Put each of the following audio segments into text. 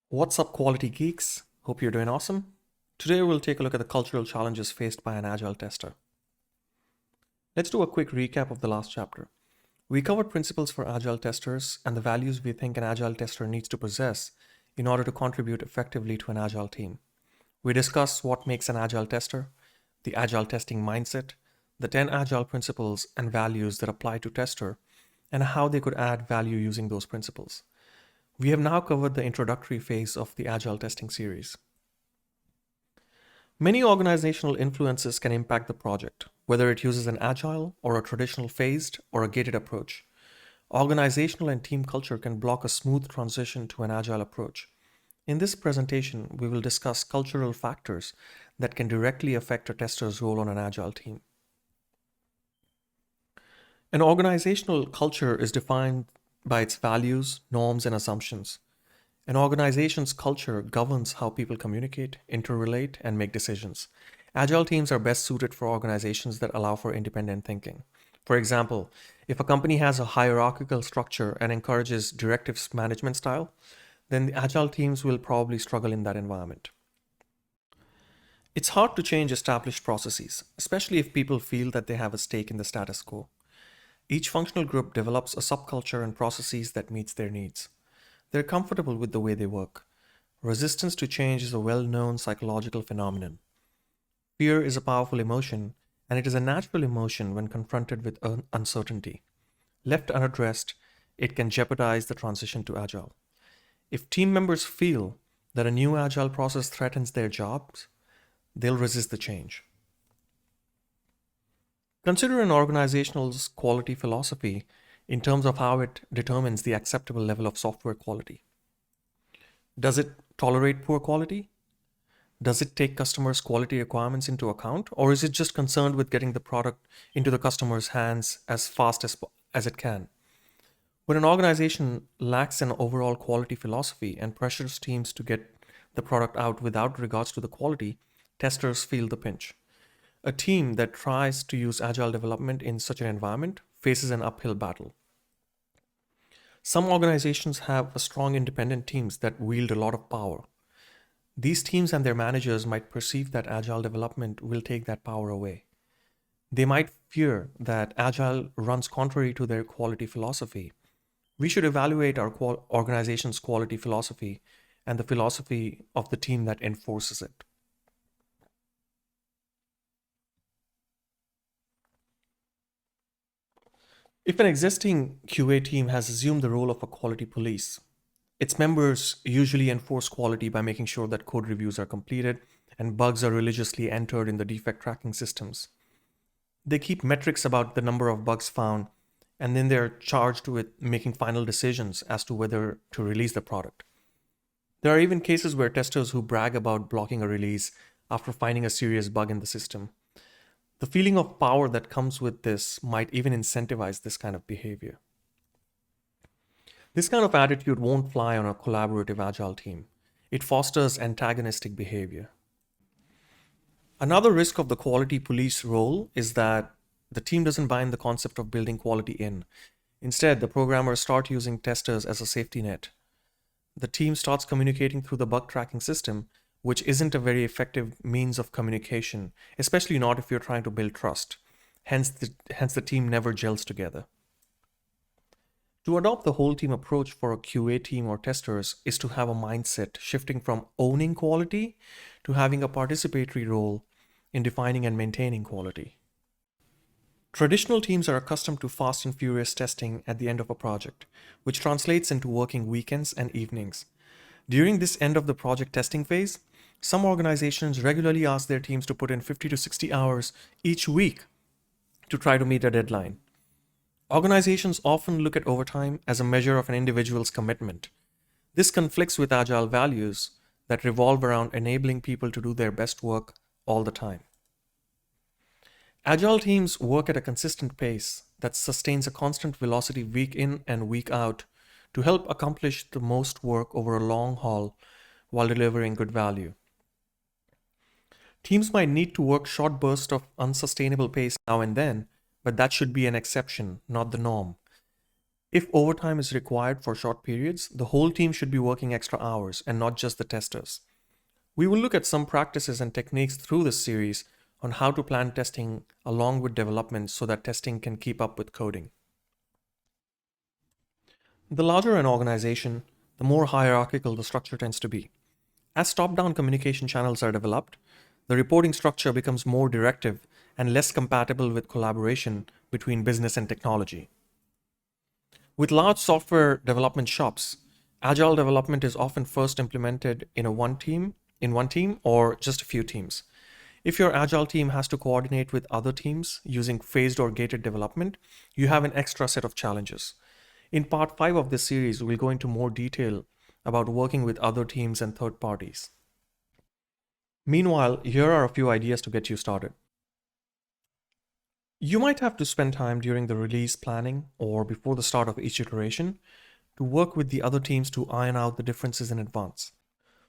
What's up, quality geeks? Hope you're doing awesome. Today we'll take a look at the cultural challenges faced by an Agile tester. Let's do a quick recap of the last chapter. We covered principles for Agile testers and the values we think an Agile tester needs to possess in order to contribute effectively to an Agile team. We discussed what makes an Agile tester, the Agile testing mindset, the 10 Agile principles and values that apply to tester, and how they could add value using those principles. We have now covered the introductory phase of the Agile testing series. Many organizational influences can impact the project, whether it uses an agile or a traditional phased or a gated approach. Organizational and team culture can block a smooth transition to an agile approach. In this presentation, we will discuss cultural factors that can directly affect a tester's role on an agile team. An organizational culture is defined by its values, norms, and assumptions. An organization's culture governs how people communicate, interrelate, and make decisions. Agile teams are best suited for organizations that allow for independent thinking. For example, if a company has a hierarchical structure and encourages directives management style, then the agile teams will probably struggle in that environment. It's hard to change established processes, especially if people feel that they have a stake in the status quo. Each functional group develops a subculture and processes that meets their needs. They're comfortable with the way they work. Resistance to change is a well-known psychological phenomenon. Fear is a powerful emotion, and it is a natural emotion when confronted with uncertainty. Left unaddressed, it can jeopardize the transition to Agile. If team members feel that a new Agile process threatens their jobs, they'll resist the change. Consider an organization's quality philosophy in terms of how it determines the acceptable level of software quality. Does it tolerate poor quality? Does it take customers' quality requirements into account? Or is it just concerned with getting the product into the customer's hands as fast as it can? When an organization lacks an overall quality philosophy and pressures teams to get the product out without regards to the quality, testers feel the pinch. A team that tries to use agile development in such an environment faces an uphill battle. Some organizations have strong independent teams that wield a lot of power. These teams and their managers might perceive that agile development will take that power away. They might fear that agile runs contrary to their quality philosophy. We should evaluate our organization's quality philosophy and the philosophy of the team that enforces it. If an existing QA team has assumed the role of a quality police, its members usually enforce quality by making sure that code reviews are completed and bugs are religiously entered in the defect tracking systems. They keep metrics about the number of bugs found, and then they're charged with making final decisions as to whether to release the product. There are even cases where testers who brag about blocking a release after finding a serious bug in the system. The feeling of power that comes with this might even incentivize this kind of behavior. This kind of attitude won't fly on a collaborative agile team. It fosters antagonistic behavior. Another risk of the quality police role is that the team doesn't buy in the concept of building quality in. Instead, the programmers start using testers as a safety net. The team starts communicating through the bug tracking system, which isn't a very effective means of communication, especially not if you're trying to build trust. Hence the team never gels together. To adopt the whole team approach for a QA team or testers is to have a mindset shifting from owning quality to having a participatory role in defining and maintaining quality. Traditional teams are accustomed to fast and furious testing at the end of a project, which translates into working weekends and evenings. During this end of the project testing phase, some organizations regularly ask their teams to put in 50 to 60 hours each week to try to meet a deadline. Organizations often look at overtime as a measure of an individual's commitment. This conflicts with agile values that revolve around enabling people to do their best work all the time. Agile teams work at a consistent pace that sustains a constant velocity week in and week out to help accomplish the most work over a long haul while delivering good value. Teams might need to work short bursts of unsustainable pace now and then, but that should be an exception, not the norm. If overtime is required for short periods, the whole team should be working extra hours and not just the testers. We will look at some practices and techniques through this series on how to plan testing along with development so that testing can keep up with coding. The larger an organization, the more hierarchical the structure tends to be. As top down communication channels are developed, the reporting structure becomes more directive and less compatible with collaboration between business and technology. With large software development shops, agile development is often first implemented in one team or just a few teams. If your agile team has to coordinate with other teams using phased or gated development, you have an extra set of challenges. In part 5 of this series, we'll go into more detail about working with other teams and third parties. Meanwhile, here are a few ideas to get you started. You might have to spend time during the release planning or before the start of each iteration to work with the other teams to iron out the differences in advance.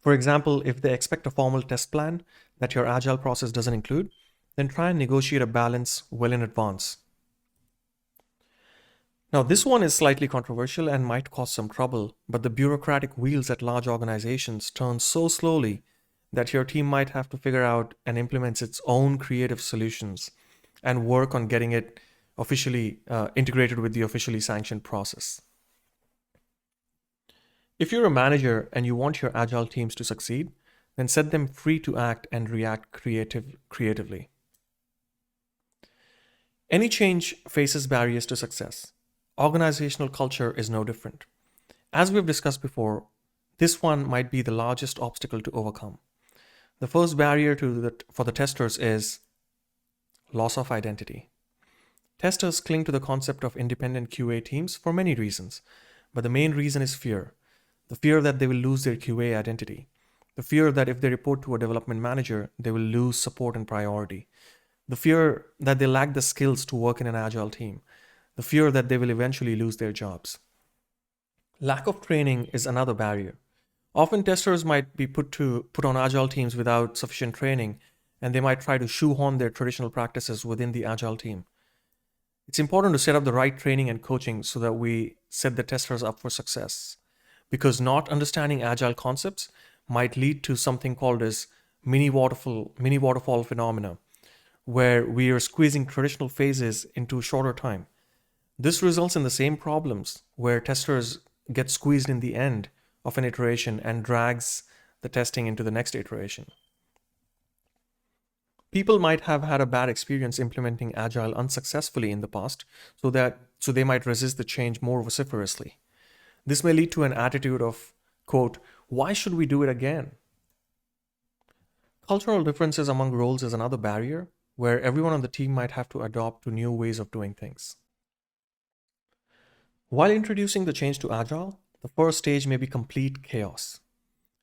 For example, if they expect a formal test plan that your agile process doesn't include, then try and negotiate a balance well in advance. Now, this one is slightly controversial and might cause some trouble, but the bureaucratic wheels at large organizations turn so slowly that your team might have to figure out and implement its own creative solutions and work on getting it officially integrated with the officially sanctioned process. If you're a manager and you want your agile teams to succeed, then set them free to act and react creatively. Any change faces barriers to success. Organizational culture is no different. As we've discussed before, this one might be the largest obstacle to overcome. The first barrier for the testers is loss of identity. Testers cling to the concept of independent QA teams for many reasons, but the main reason is fear. The fear that they will lose their QA identity. The fear that if they report to a development manager, they will lose support and priority. The fear that they lack the skills to work in an agile team. The fear that they will eventually lose their jobs. Lack of training is another barrier. Often testers might be put on agile teams without sufficient training, and they might try to shoehorn their traditional practices within the agile team. It's important to set up the right training and coaching so that we set the testers up for success. Because not understanding agile concepts might lead to something called as mini waterfall phenomena, where we are squeezing traditional phases into shorter time. This results in the same problems where testers get squeezed in the end of an iteration and drags the testing into the next iteration. People might have had a bad experience implementing agile unsuccessfully in the past, so they might resist the change more vociferously. This may lead to an attitude of, quote, why should we do it again? Cultural differences among roles is another barrier, where everyone on the team might have to adopt to new ways of doing things. While introducing the change to Agile, the first stage may be complete chaos.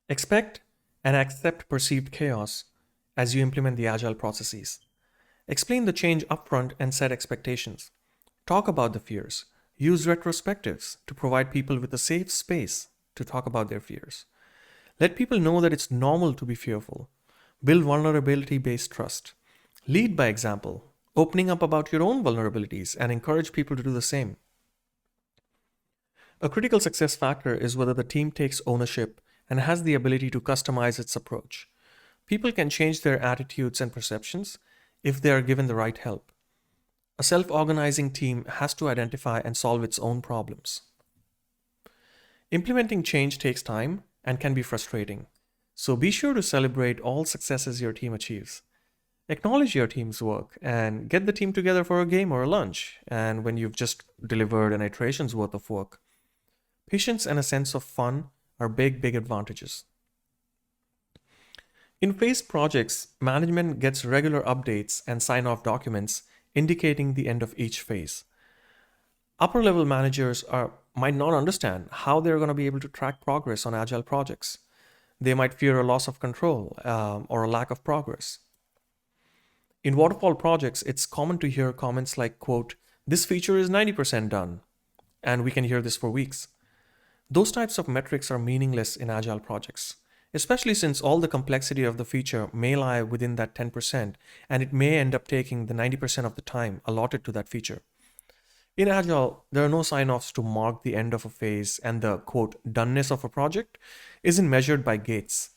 Expect and accept perceived chaos as you implement the Agile processes. Explain the change upfront and set expectations. Talk about the fears. Use retrospectives to provide people with a safe space to talk about their fears. Let people know that it's normal to be fearful. Build vulnerability-based trust. Lead by example, opening up about your own vulnerabilities and encourage people to do the same. A critical success factor is whether the team takes ownership and has the ability to customize its approach. People can change their attitudes and perceptions if they are given the right help. A self-organizing team has to identify and solve its own problems. Implementing change takes time and can be frustrating, so be sure to celebrate all successes your team achieves. Acknowledge your team's work and get the team together for a game or a lunch, and when you've just delivered an iteration's worth of work. Patience and a sense of fun are big advantages. In phased projects, management gets regular updates and sign-off documents indicating the end of each phase. Upper-level managers might not understand how they're going to be able to track progress on agile projects. They might fear a loss of control or a lack of progress. In waterfall projects, it's common to hear comments like, quote, this feature is 90% done, and we can hear this for weeks. Those types of metrics are meaningless in agile projects, especially since all the complexity of the feature may lie within that 10%, and it may end up taking the 90% of the time allotted to that feature. In Agile, there are no sign offs to mark the end of a phase, and the quote, doneness of a project isn't measured by gates.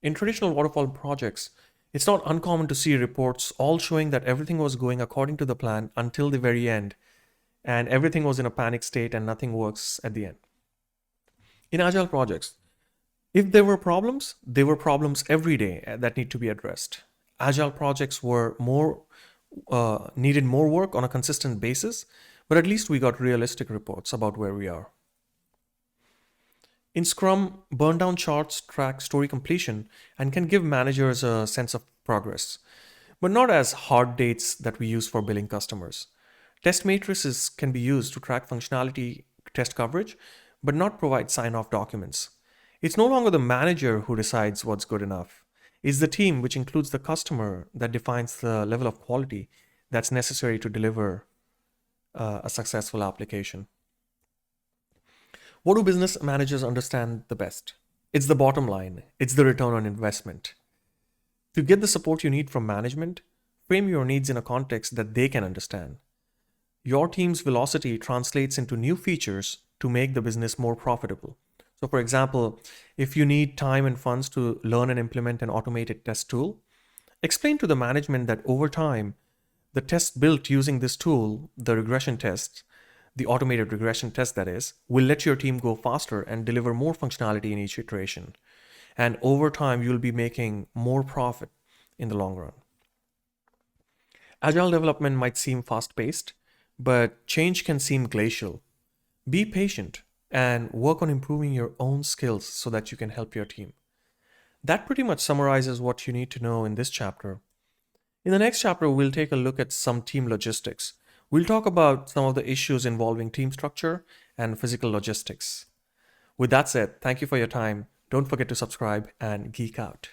In traditional waterfall projects, it's not uncommon to see reports all showing that everything was going according to the plan until the very end, and everything was in a panic state and nothing works at the end. In Agile projects, if there were problems, there were problems every day that need to be addressed. Agile projects were more needed more work on a consistent basis, but at least we got realistic reports about where we are. In Scrum, burn down charts track story completion and can give managers a sense of progress, but not as hard dates that we use for billing customers. Test matrices can be used to track functionality test coverage, but not provide sign off documents. It's no longer the manager who decides what's good enough. It's the team, which includes the customer, that defines the level of quality that's necessary to deliver a successful application. What do business managers understand the best? It's the bottom line, it's the return on investment. To get the support you need from management, frame your needs in a context that they can understand. Your team's velocity translates into new features to make the business more profitable. So, for example, if you need time and funds to learn and implement an automated test tool, explain to the management that over time, the tests built using this tool, the regression tests, the automated regression test that is, will let your team go faster and deliver more functionality in each iteration. And over time, you'll be making more profit in the long run. Agile development might seem fast paced, but change can seem glacial. Be patient and work on improving your own skills so that you can help your team. That pretty much summarizes what you need to know in this chapter. In the next chapter, we'll take a look at some team logistics. We'll talk about some of the issues involving team structure and physical logistics. With that said, thank you for your time. Don't forget to subscribe and geek out.